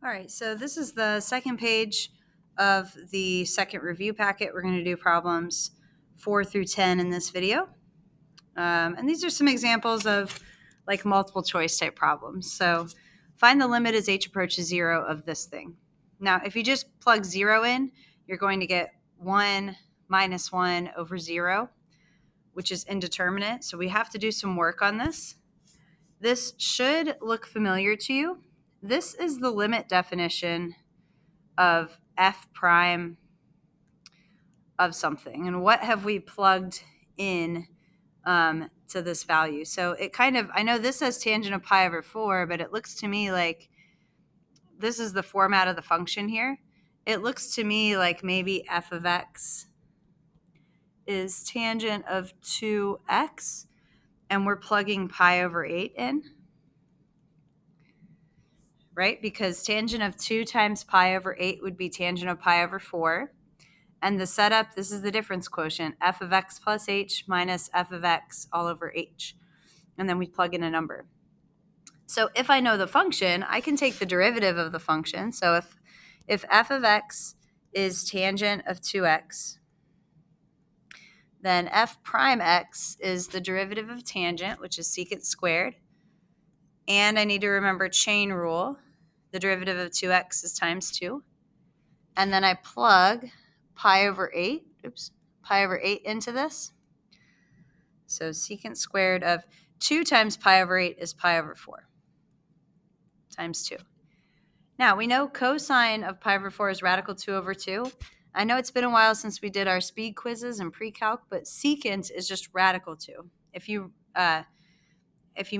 All right, so this is the second page of the second review packet. We're going to do problems 4 through 10 in this video. And these are some examples of like multiple choice type problems. So find the limit as h approaches 0 of this thing. Now, if you just plug 0 in, you're going to get 1 minus 1 over 0, which is indeterminate. So we have to do some work on this. This should look familiar to you. This is the limit definition of f prime of something. And what have we plugged in to this value? So it kind of, I know this says tangent of pi over 4, but it looks to me like this is the format of the function here. It looks to me like maybe f of x is tangent of 2x, and we're plugging pi over 8 in. Right? Because tangent of 2 times pi over 8 would be tangent of pi over 4. And the setup, this is the difference quotient, f of x plus h minus f of x all over h. And then we plug in a number. So if I know the function, I can take the derivative of the function. So if f of x is tangent of 2x, then f prime x is the derivative of tangent, which is secant squared. And I need to remember chain rule. The derivative of 2x is times 2. And then I plug pi over 8 into this. So secant squared of 2 times pi over 8 is pi over 4 times 2. Now, we know cosine of pi over 4 is radical 2 over 2. I know it's been a while since we did our speed quizzes and pre-calc, but secant is just radical 2. If you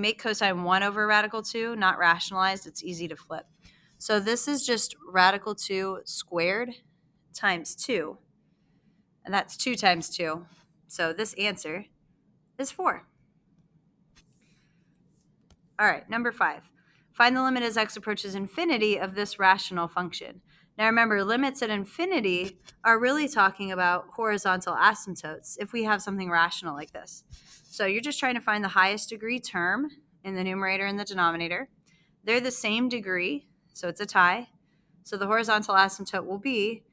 make cosine 1 over radical 2, not rationalized, it's easy to flip. So this is just radical 2 squared times 2. And that's 2 times 2. So this answer is 4. All right, number 5. Find the limit as x approaches infinity of this rational function. Now remember, limits at infinity are really talking about horizontal asymptotes if we have something rational like this. So you're just trying to find the highest degree term in the numerator and the denominator. They're the same degree, so it's a tie. So the horizontal asymptote will be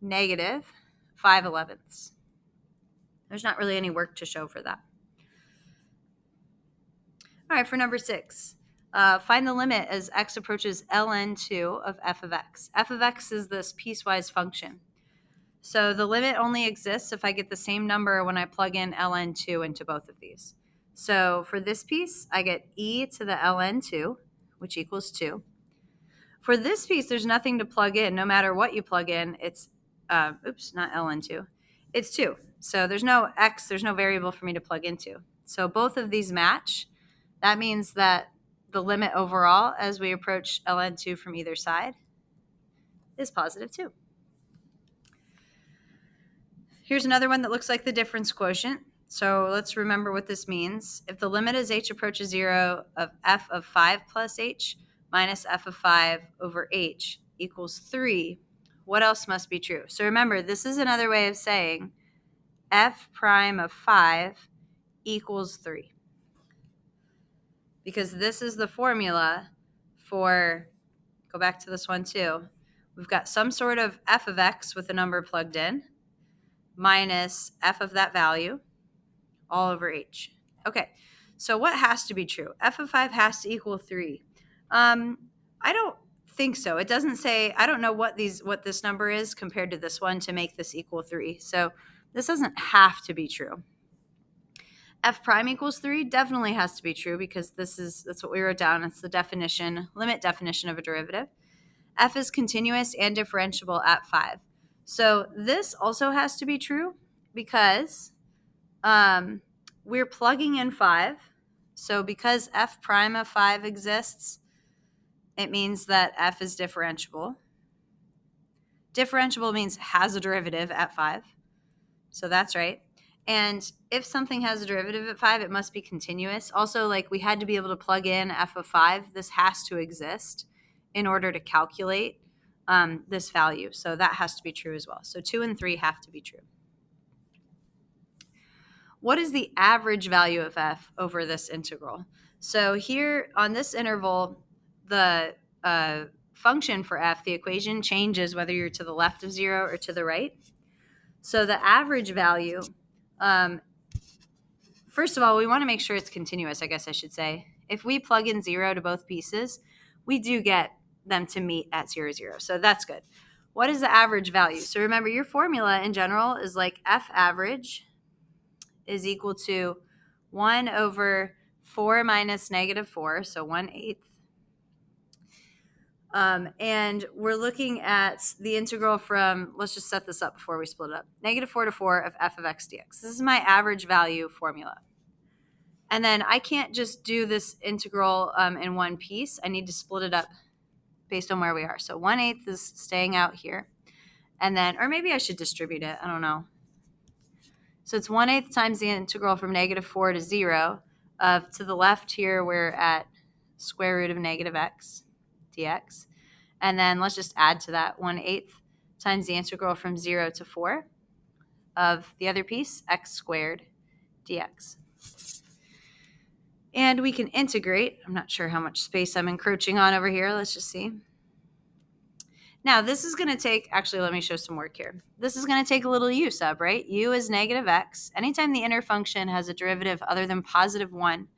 negative 5/11. There's not really any work to show for that. All right, for number 6, find the limit as x approaches ln2 of f of x. F of x is this piecewise function. So the limit only exists if I get the same number when I plug in ln2 into both of these. So for this piece, I get e to the ln2, which equals 2. For this piece, there's nothing to plug in. No matter what you plug in, it's, not ln2, it's 2. So there's no x, there's no variable for me to plug into. So both of these match. That means that the limit overall as we approach ln2 from either side is positive 2. Here's another one that looks like the difference quotient. So let's remember what this means. If the limit as h approaches 0 of f of 5 plus h minus f of 5 over h equals 3, what else must be true? So remember, this is another way of saying f prime of 5 equals 3. Because this is the formula for, go back to this one too, we've got some sort of f of x with a number plugged in minus f of that value all over h. Okay, so what has to be true? F of 5 has to equal 3. I don't think so. It doesn't say, I don't know what this number is compared to this one to make this equal 3. So this doesn't have to be true. F prime equals 3 definitely has to be true because that's what we wrote down. It's the definition, limit definition of a derivative. F is continuous and differentiable at 5. So this also has to be true because we're plugging in 5. So because f prime of 5 exists, it means that f is differentiable. Differentiable means has a derivative at 5. So that's right. And if something has a derivative at 5, it must be continuous. Also, like we had to be able to plug in f of 5. This has to exist in order to calculate this value. So that has to be true as well. So 2 and 3 have to be true. What is the average value of f over this integral? So here on this interval, the function for f, the equation changes whether you're to the left of 0 or to the right. So the average value, first of all, we want to make sure it's continuous, I guess I should say. If we plug in 0 to both pieces, we do get them to meet at 0, 0. So that's good. What is the average value? So remember, your formula in general is like f average is equal to 1 over 4 minus negative 4, so 1/8. And we're looking at the integral from, let's just set this up before we split it up, negative 4 to 4 of f of x dx. This is my average value formula. And then I can't just do this integral in one piece. I need to split it up based on where we are. So 1/8 is staying out here. And then, or maybe I should distribute it. I don't know. So it's 1/8 times the integral from negative 4 to 0 of, to the left here, we're at square root of negative x dx. And then let's just add to that 1/8 times the integral from 0 to 4 of the other piece, x squared dx. And we can integrate. I'm not sure how much space I'm encroaching on over here. Let's just see. Now, this is going to take, actually, let me show some work here. This is going to take a little u sub, right? U is negative x. Anytime the inner function has a derivative other than positive 1,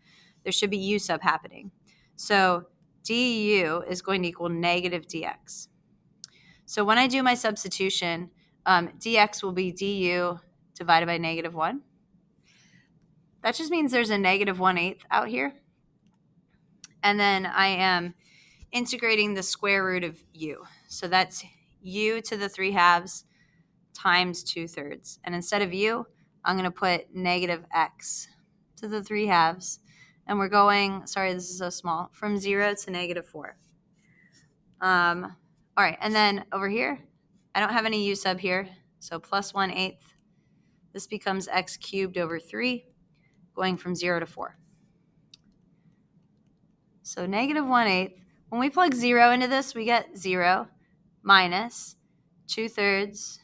there should be u sub happening. So du is going to equal negative dx. So when I do my substitution, dx will be du divided by negative 1. That just means there's a negative 1/8 out here. And then I am integrating the square root of u. So that's u to the 3/2 times 2/3. And instead of u, I'm going to put negative x to the 3/2. And we're going, sorry, this is so small, from 0 to negative 4. All right, and then over here, I don't have any u sub here, so plus 1/8. This becomes x cubed over 3, going from 0 to 4. So negative 1/8. When we plug 0 into this, we get 0 minus 2/3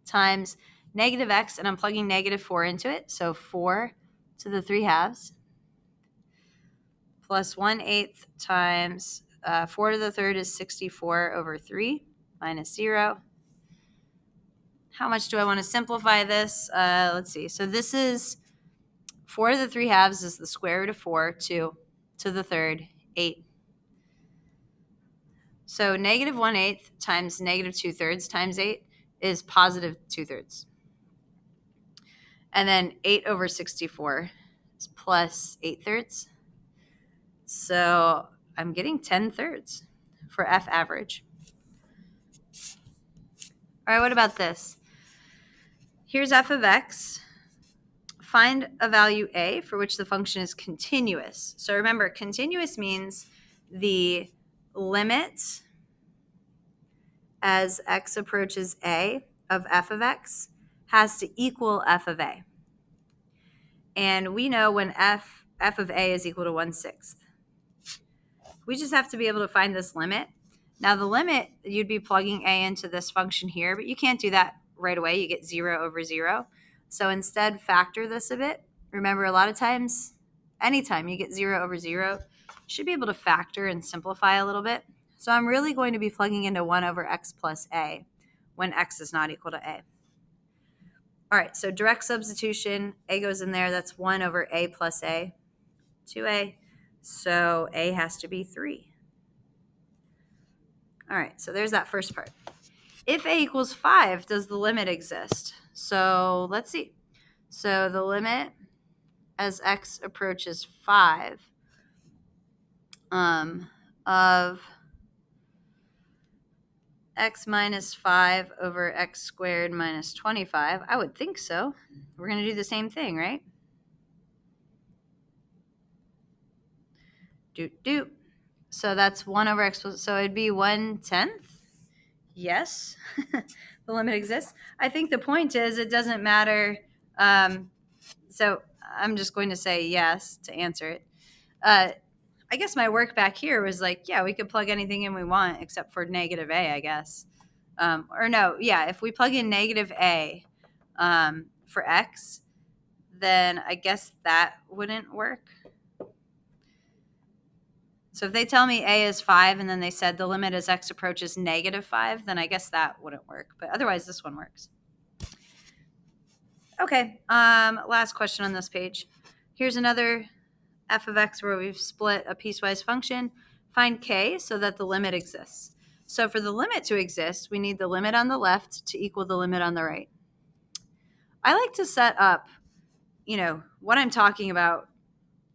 times negative x, and I'm plugging negative 4 into it, so 4 to the 3/2 plus 1/8 times 4 to the 3rd is 64 over 3 minus 0. How much do I want to simplify this? Let's see. So this is 4 to the 3/2 is the square root of 4, 2 to the 3rd, 8. So negative 1/8 times negative 2/3 times 8 is positive 2/3. And then 8 over 64 is plus 8/3. So I'm getting 10/3 for f average. All right, what about this? Here's f of x. Find a value a for which the function is continuous. So remember, continuous means the limit as x approaches a of f of x has to equal f of a. And we know when f of a is equal to 1/6. We just have to be able to find this limit. Now the limit, you'd be plugging a into this function here, but you can't do that right away. You get 0 over 0. So instead, factor this a bit. Remember, a lot of times, anytime you get 0 over 0, you should be able to factor and simplify a little bit. So I'm really going to be plugging into 1 over x plus a when x is not equal to a. All right, so direct substitution, a goes in there. That's 1 over a plus a, 2a. So a has to be 3. All right, so there's that first part. If a equals 5, does the limit exist? So let's see. So the limit as x approaches 5 of x minus 5 over x squared minus 25, I would think so. We're going to do the same thing, right? Doot. So that's 1 over x, so it'd be 1/10. Yes, the limit exists. I think the point is it doesn't matter. So I'm just going to say yes to answer it. I guess my work back here was like, yeah, we could plug anything in we want except for negative a, I guess. Or no, yeah, if we plug in negative a for x, then I guess that wouldn't work. So if they tell me a is 5 and then they said the limit as x approaches -5, then I guess that wouldn't work. But otherwise, this one works. Okay, last question on this page. Here's another f of x where we've split a piecewise function. Find k so that the limit exists. So for the limit to exist, we need the limit on the left to equal the limit on the right. I like to set up, what I'm talking about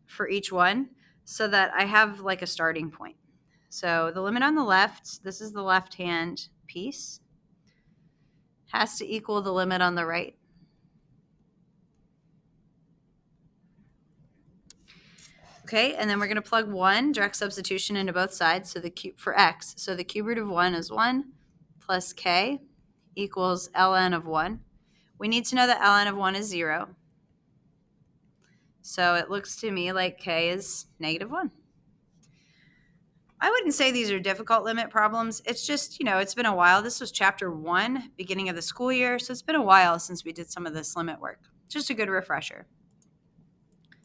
for each one so that I have like a starting point. So the limit on the left, this is the left-hand piece, has to equal the limit on the right. Okay, and then we're going to plug 1, direct substitution into both sides, so the cube for x. So the cube root of 1 is 1 plus k equals ln of 1. We need to know that ln of 1 is 0. So it looks to me like k is -1. I wouldn't say these are difficult limit problems. It's just, it's been a while. This was chapter 1, beginning of the school year. So it's been a while since we did some of this limit work. Just a good refresher.